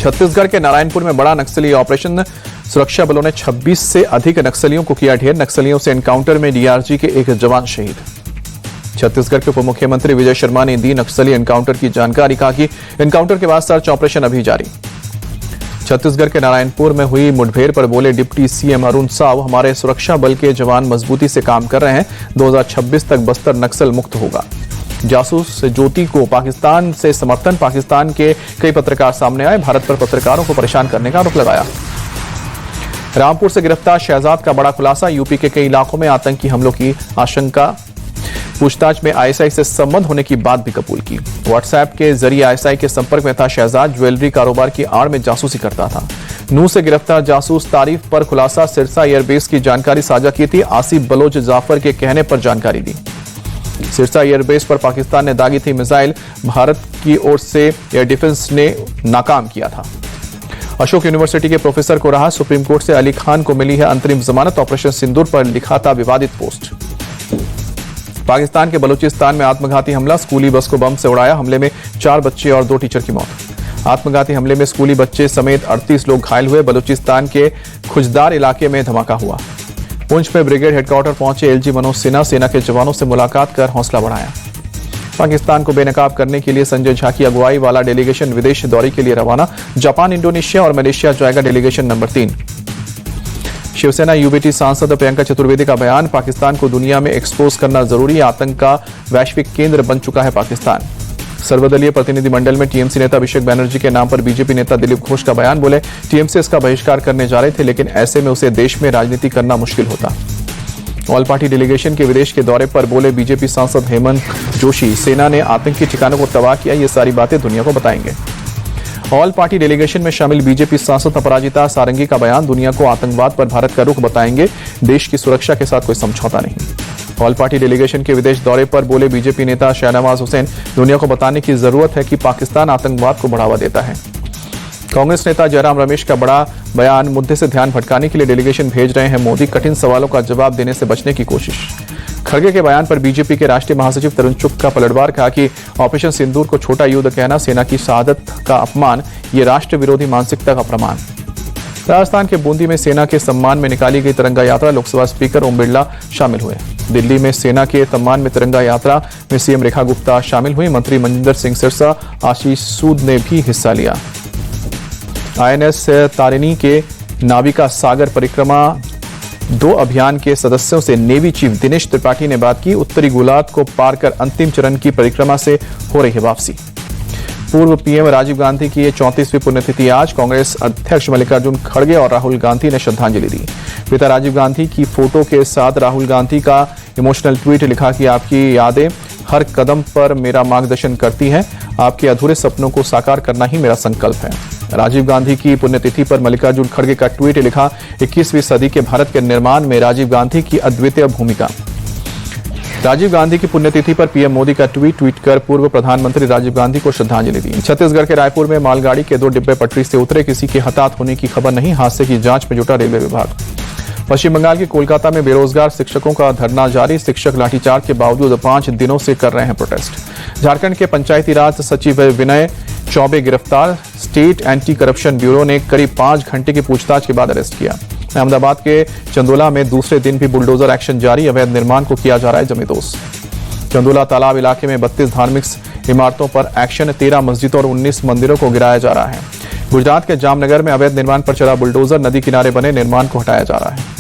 छत्तीसगढ़ के नारायणपुर में बड़ा नक्सली ऑपरेशन। सुरक्षा बलों ने 26 से अधिक नक्सलियों को किया ढेर। नक्सलियों से एनकाउंटर में डीआरजी के एक जवान शहीद। छत्तीसगढ़ के उप मुख्यमंत्री विजय शर्मा ने दी नक्सली एनकाउंटर की जानकारी। कहा कि एनकाउंटर के बाद सर्च ऑपरेशन अभी जारी। छत्तीसगढ़ के नारायणपुर में हुई मुठभेड़ पर बोले डिप्टी सीएम अरुण साव, हमारे सुरक्षा बल के जवान मजबूती से काम कर रहे हैं। 2026 तक बस्तर नक्सल मुक्त होगा। जासूस ज्योति को पाकिस्तान से समर्थन। पाकिस्तान के कई पत्रकार सामने आए। भारत पर पत्रकारों को परेशान करने का आरोप लगाया। रामपुर से गिरफ्तार शहजाद का बड़ा खुलासा। यूपी के कई इलाकों में आतंकी हमलों की आशंका। पूछताछ में आईएसआई से संबंध होने की बात भी कबूल की। व्हाट्सएप के जरिए आईएसआई के संपर्क में था शहजाद। ज्वेलरी कारोबार की आड़ में जासूसी करता था। नूह से गिरफ्तार जासूस तारीफ पर खुलासा। सिरसा एयरबेस की जानकारी साझा की थी। आसिफ बलोच जाफर के कहने पर जानकारी दी। सिरसा एयरबेस पर पाकिस्तान ने दागी थी मिसाइल। भारत की ओर से एयर डिफेंस ने नाकाम किया था। अशोक यूनिवर्सिटी के प्रोफेसर को रहा। सुप्रीम कोर्ट से अली खान को मिली है अंतरिम जमानत। ऑपरेशन सिंदूर पर लिखा था विवादित पोस्ट। पाकिस्तान के बलूचिस्तान में आत्मघाती हमला। स्कूली बस को बम से उड़ाया। हमले में 4 बच्चे और 2 टीचर की मौत। आत्मघाती हमले में स्कूली बच्चे समेत 38 लोग घायल हुए। बलूचिस्तान के खुजदार इलाके में धमाका हुआ। पुंछ में ब्रिगेड हेडक्वार्टर पहुंचे एलजी मनोज सिन्हा। सेना के जवानों से मुलाकात कर हौसला बढ़ाया। पाकिस्तान को बेनकाब करने के लिए संजय झा की अगुवाई वाला डेलीगेशन विदेश दौरे के लिए रवाना। जापान, इंडोनेशिया और मलेशिया जाएगा डेलीगेशन नंबर 3। शिवसेना यूबीटी सांसद प्रियंका चतुर्वेदी का बयान। पाकिस्तान को दुनिया में एक्सपोज करना जरूरी। आतंक का वैश्विक केंद्र बन चुका है पाकिस्तान। सर्वदलीय प्रतिनिधिमंडल में टीएमसी नेता अभिषेक बैनर्जी के नाम पर बीजेपी नेता दिलीप घोष का बयान। बोले टीएमसी इसका बहिष्कार करने जा रहे थे, लेकिन ऐसे में उसे देश में राजनीति करना मुश्किल होता। ऑल पार्टी डेलीगेशन के विदेश के दौरे पर बोले बीजेपी सांसद हेमंत जोशी, सेना ने आतंकी ठिकानों को तबाह किया। ये सारी बातें दुनिया को बताएंगे। ऑल पार्टी डेलीगेशन में शामिल बीजेपी सांसद अपराजिता सारंगी का बयान। दुनिया को आतंकवाद पर भारत का रुख बताएंगे। देश की सुरक्षा के साथ कोई समझौता नहीं। ऑल पार्टी डेलीगेशन के विदेश दौरे पर बोले बीजेपी नेता शाहनवाज हुसैन, दुनिया को बताने की जरूरत है कि पाकिस्तान आतंकवाद को बढ़ावा देता है। कांग्रेस नेता जयराम रमेश का बड़ा बयान। मुद्दे से ध्यान भटकाने के लिए डेलीगेशन भेज रहे हैं मोदी। कठिन सवालों का जवाब देने से बचने की कोशिश। खड़गे के बयान पर बीजेपी के राष्ट्रीय महासचिव तरुण चुग का पलटवार। कहा कि ऑपरेशन सिंदूर को छोटा युद्ध कहना सेना की शहादत का अपमान। ये राष्ट्र विरोधी मानसिकता का प्रमाण। राजस्थान के बूंदी में सेना के सम्मान में निकाली गई तिरंगा यात्रा। लोकसभा स्पीकर ओम बिरला शामिल हुए। दिल्ली में सेना के सम्मान में तिरंगा यात्रा में सीएम रेखा गुप्ता शामिल हुई। मंत्री मनजिंदर सिंह सिरसा, आशीष सूद ने भी हिस्सा लिया। आईएनएस तारिणी के नाविका सागर परिक्रमा 2 अभियान के सदस्यों से नेवी चीफ दिनेश त्रिपाठी ने बात की। उत्तरी गोलार्ध को पार कर अंतिम चरण की परिक्रमा से हो रही है वापसी। पूर्व पीएम राजीव गांधी की 34वीं पुण्यतिथि आज। कांग्रेस अध्यक्ष मल्लिकार्जुन खड़गे और राहुल गांधी ने श्रद्धांजलि दी। पिता राजीव गांधी की फोटो के साथ राहुल गांधी का इमोशनल ट्वीट लिखा कि आपकी यादें हर कदम पर मेरा मार्गदर्शन करती हैं। आपके अधूरे सपनों को साकार करना ही मेरा संकल्प है। राजीव गांधी की पुण्यतिथि पर मल्लिकार्जुन खड़गे का ट्वीट लिखा, 21वीं सदी के भारत के निर्माण में राजीव गांधी की अद्वितीय भूमिका। राजीव गांधी की पुण्यतिथि पर पीएम मोदी का ट्वीट कर पूर्व प्रधानमंत्री राजीव गांधी को श्रद्धांजलि दी। छत्तीसगढ़ के रायपुर में मालगाड़ी के 2 डिब्बे पटरी से उतरे। किसी के हताहत होने की खबर नहीं। हादसे की जांच में जुटा रेलवे विभाग। पश्चिम बंगाल के कोलकाता में बेरोजगार शिक्षकों का धरना जारी। शिक्षक लाठीचार्ज के बावजूद 5 दिनों से कर रहे हैं प्रोटेस्ट। झारखंड के पंचायती राज सचिव विनय चौबे गिरफ्तार। स्टेट एंटी करप्शन ब्यूरो ने करीब 5 घंटे की पूछताछ के बाद अरेस्ट किया। अहमदाबाद के चंदोला में दूसरे दिन भी बुलडोजर एक्शन जारी। अवैध निर्माण को किया जा रहा है जमींदोज। चंदोला तालाब इलाके में 32 धार्मिक इमारतों पर एक्शन। 13 मस्जिदों और 19 मंदिरों को गिराया जा रहा है। गुजरात के जामनगर में अवैध निर्माण पर चला बुलडोजर। नदी किनारे बने निर्माण को हटाया जा रहा है।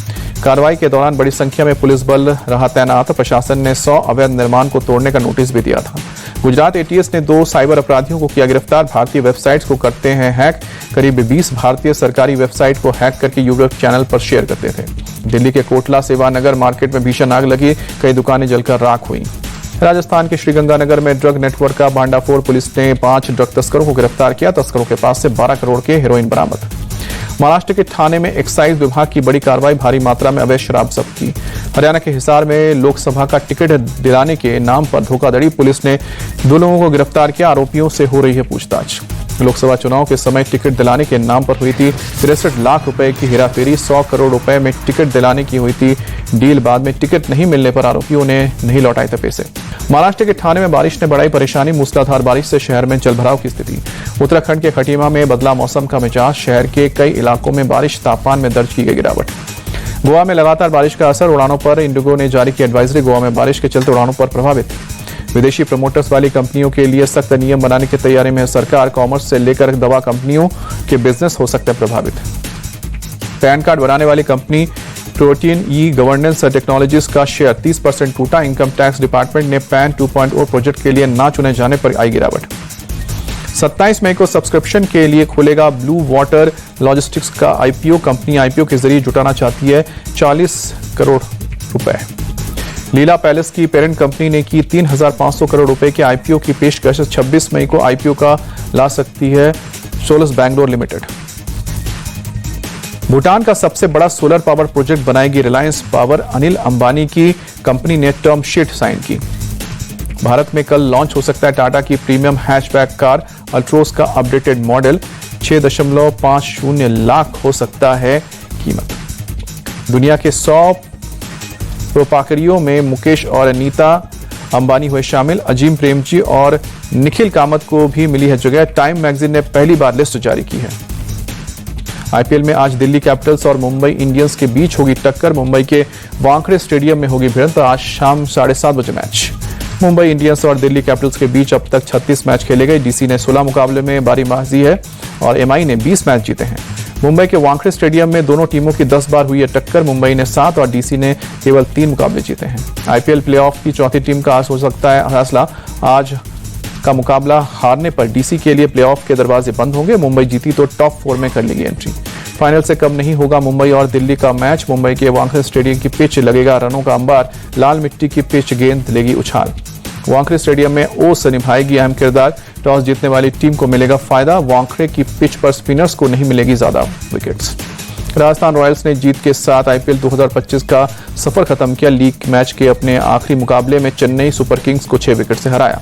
कार्रवाई के दौरान बड़ी संख्या में पुलिस बल रहा तैनात। प्रशासन ने 100 अवैध निर्माण को तोड़ने का नोटिस भी दिया था। गुजरात एटीएस ने 2 साइबर अपराधियों को किया गिरफ्तार। भारतीय वेबसाइट्स को करते हैं हैक। करीब 20 भारतीय सरकारी वेबसाइट को हैक करके यूट्यूब चैनल पर शेयर करते थे। दिल्ली के कोटला सेवानगर मार्केट में भीषण आग लगी। कई दुकानें जलकर राख हुई। राजस्थान के श्रीगंगानगर में ड्रग नेटवर्क का भांडाफोड़। पुलिस ने 5 ड्रग तस्करों को गिरफ्तार किया। तस्करों के पास से 12 करोड़ के हेरोइन बरामद। महाराष्ट्र के ठाणे में एक्साइज विभाग की बड़ी कार्रवाई। भारी मात्रा में अवैध शराब जब्त की। हरियाणा के हिसार में लोकसभा का टिकट दिलाने के नाम पर धोखाधड़ी। पुलिस ने 2 लोगों को गिरफ्तार किया। आरोपियों से हो रही है पूछताछ। लोकसभा चुनाव के समय टिकट दिलाने के नाम पर हुई थी 63 लाख रुपए की हेराफेरी। 100 करोड़ रुपए में टिकट दिलाने की हुई थी डील। बाद में टिकट नहीं मिलने पर आरोपियों ने नहीं लौटाए थे पैसे। महाराष्ट्र के ठाणे में बारिश ने बढ़ाई परेशानी। मूसलाधार बारिश से शहर में जलभराव की स्थिति। उत्तराखंड के खटीमा में बदला मौसम का मिजाज। शहर के कई इलाकों में बारिश, तापमान में दर्ज की गई गिरावट। गोवा में लगातार बारिश का असर। उड़ानों पर इंडिगो ने जारी की एडवाइजरी। गोवा में बारिश के चलते उड़ानों पर प्रभावित। विदेशी प्रमोटर्स वाली कंपनियों के लिए सख्त नियम बनाने की तैयारी में है सरकार। कॉमर्स से लेकर दवा कंपनियों के बिजनेस हो सकते हैं प्रभावित। पैन कार्ड बनाने वाली company protein e governance technologies का शेयर 30% टूटा। इनकम टैक्स डिपार्टमेंट ने पैन 2.0 प्रोजेक्ट के लिए ना चुने जाने पर आई गिरावट। 27 मई को सब्सक्रिप्शन के लिए खुलेगा ब्लू वाटर लॉजिस्टिक्स का आईपीओ। कंपनी आईपीओ के जरिए जुटाना चाहती है 40 करोड़ रुपए। लीला पैलेस की पेरेंट कंपनी ने की 3,500 करोड़ रुपए के आईपीओ की पेशकश। 26 मई को आईपीओ का ला सकती है सोलस बैंगलोर लिमिटेड। भूटान का सबसे बड़ा सोलर पावर प्रोजेक्ट बनाएगी रिलायंस पावर। अनिल अंबानी की कंपनी ने टर्म शीट साइन की। भारत में कल लॉन्च हो सकता है टाटा की प्रीमियम हैचबैक कार अल्ट्रोस का अपडेटेड मॉडल। 6.50 लाख हो सकता है कीमत। दुनिया के 100 प्रोपाकरियों में मुकेश और नीता अंबानी हुए शामिल। अजीम प्रेमजी और निखिल कामत को भी मिली है जगह। टाइम मैगजीन ने पहली बार लिस्ट जारी की है। आईपीएल में आज दिल्ली कैपिटल्स और मुंबई इंडियंस के बीच होगी टक्कर। मुंबई के वानखेड़े स्टेडियम में होगी भिड़ंत। आज शाम 7:30 बजे मैच। मुंबई इंडियंस और दिल्ली कैपिटल्स के बीच अब तक 36 मैच खेले गए। डीसी ने 16 मुकाबले में बारीबाजी है और एमआई ने 20 मैच जीते हैं। मुंबई के वानखेड़े स्टेडियम में दोनों टीमों की 10 बार हुई है टक्कर। मुंबई ने 7 और डीसी ने केवल 3 मुकाबले जीते हैं। आईपीएल प्लेऑफ की चौथी टीम का आज हो सकता है फैसला। आज का मुकाबला हारने पर डीसी के लिए प्लेऑफ के दरवाजे बंद होंगे। मुंबई जीती तो टॉप 4 में कर लेगी एंट्री। फाइनल से कम नहीं होगा मुंबई और दिल्ली का मैच। मुंबई के वानखेड़े स्टेडियम की पिच लगेगा रनों का अंबार। लाल मिट्टी की पिच गेंद लेगी उछाल। वानखेड़े स्टेडियम में ओस निभाएगी अहम किरदार। टॉस जीतने वाली टीम को मिलेगा फायदा। वानखेड़े की पिच पर स्पिनर्स को नहीं मिलेगी ज्यादा विकेट्स। राजस्थान रॉयल्स ने जीत के साथ आईपीएल 2025 का सफर खत्म किया। लीग मैच के अपने आखिरी मुकाबले में चेन्नई सुपर किंग्स को 6 विकेट से हराया।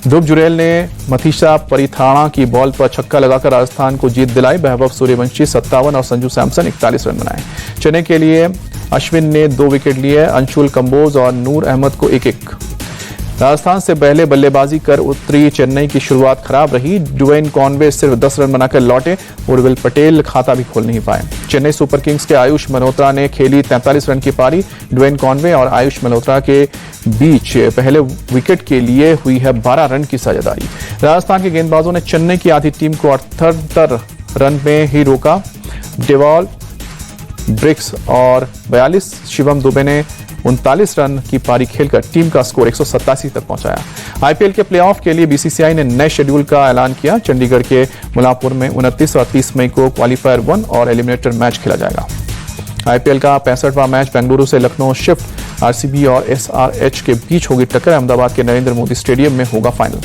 ध्रुव जुरेल ने मथीशा परिथाणा की बॉल पर छक्का लगाकर राजस्थान को जीत दिलाई। वैभव सूर्यवंशी 57 और संजू सैमसन 41 रन बनाए। चेन्नई के लिए अश्विन ने 2 विकेट लिए। अंशुल कंबोज और नूर अहमद को 1-1। राजस्थान से पहले बल्लेबाजी कर उतरी चेन्नई की शुरुआत खराब रही। ड्वेन कॉनवे सिर्फ 10 रन बनाकर लौटे। उर्विल पटेल खाता भी खोल नहीं पाए। चेन्नई सुपर किंग्स के आयुष मल्होत्रा ने खेली 43 रन की पारी। ड्वेन कॉनवे और आयुष मल्होत्रा के बीच पहले विकेट के लिए हुई है 12 रन की साझेदारी। राजस्थान के गेंदबाजों ने चेन्नई की आधी टीम को 78 रन में ही रोका। डेवॉल ब्रिक्स और 42 शिवम दुबे ने 39 रन की पारी खेलकर टीम का स्कोर 187 तक पहुंचाया। आईपीएल के प्लेऑफ के लिए बीसीसीआई ने नए शेड्यूल का ऐलान किया। चंडीगढ़ के मुलापुर में 29 और 30 मई को क्वालिफायर 1 और एलिमिनेटर मैच खेला जाएगा। आईपीएल का 65वां मैच बेंगलुरु से लखनऊ शिफ्ट। आरसीबी और एसआरएच के बीच होगी टक्कर। अहमदाबाद के नरेंद्र मोदी स्टेडियम में होगा फाइनल।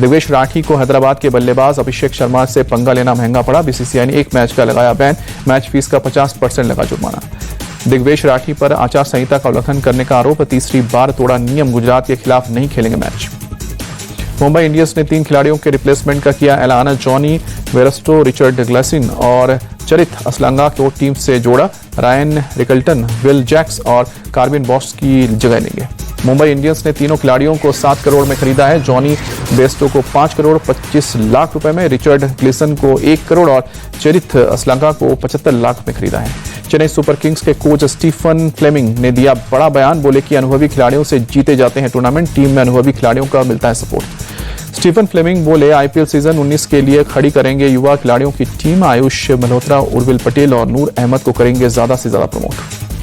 दिग्वेश राठी को हैदराबाद के बल्लेबाज अभिषेक शर्मा से पंगा लेना महंगा पड़ा। बीसीसीआई ने 1 मैच का लगाया बैन। मैच फीस का 50% लगा जुर्माना। दिग्वेश राठी पर आचार संहिता का उल्लंघन करने का आरोप। तीसरी बार तोड़ा नियम। गुजरात के खिलाफ नहीं खेलेंगे मैच। मुंबई इंडियंस ने 3 खिलाड़ियों के रिप्लेसमेंट का किया ऐलान। जॉनी वेरस्टो, रिचर्ड ग्लेसिन और चरित असलंगा को टीम से जोड़ा। रायन रिकल्टन, विल जैक्स और कार्बिन बॉस की जगह लेंगे। मुंबई इंडियंस ने तीनों खिलाड़ियों को 7 करोड़ में खरीदा है। जॉनी बेस्टो को 5 करोड़ 25 लाख रुपए में, रिचर्ड ग्लिसन को 1 करोड़ और चरित असलंगा को 75 लाख में खरीदा है। चेन्नई सुपर किंग्स के कोच स्टीफन फ्लेमिंग ने दिया बड़ा बयान। बोले कि अनुभवी खिलाड़ियों से जीते जाते हैं टूर्नामेंट। टीम में अनुभवी खिलाड़ियों का मिलता है सपोर्ट। स्टीफन फ्लेमिंग बोले आईपीएल सीजन 19 के लिए खड़ी करेंगे युवा खिलाड़ियों की टीम। आयुष मल्होत्रा, उर्विल पटेल और नूर अहमद को करेंगे ज्यादा से ज्यादा प्रमोट।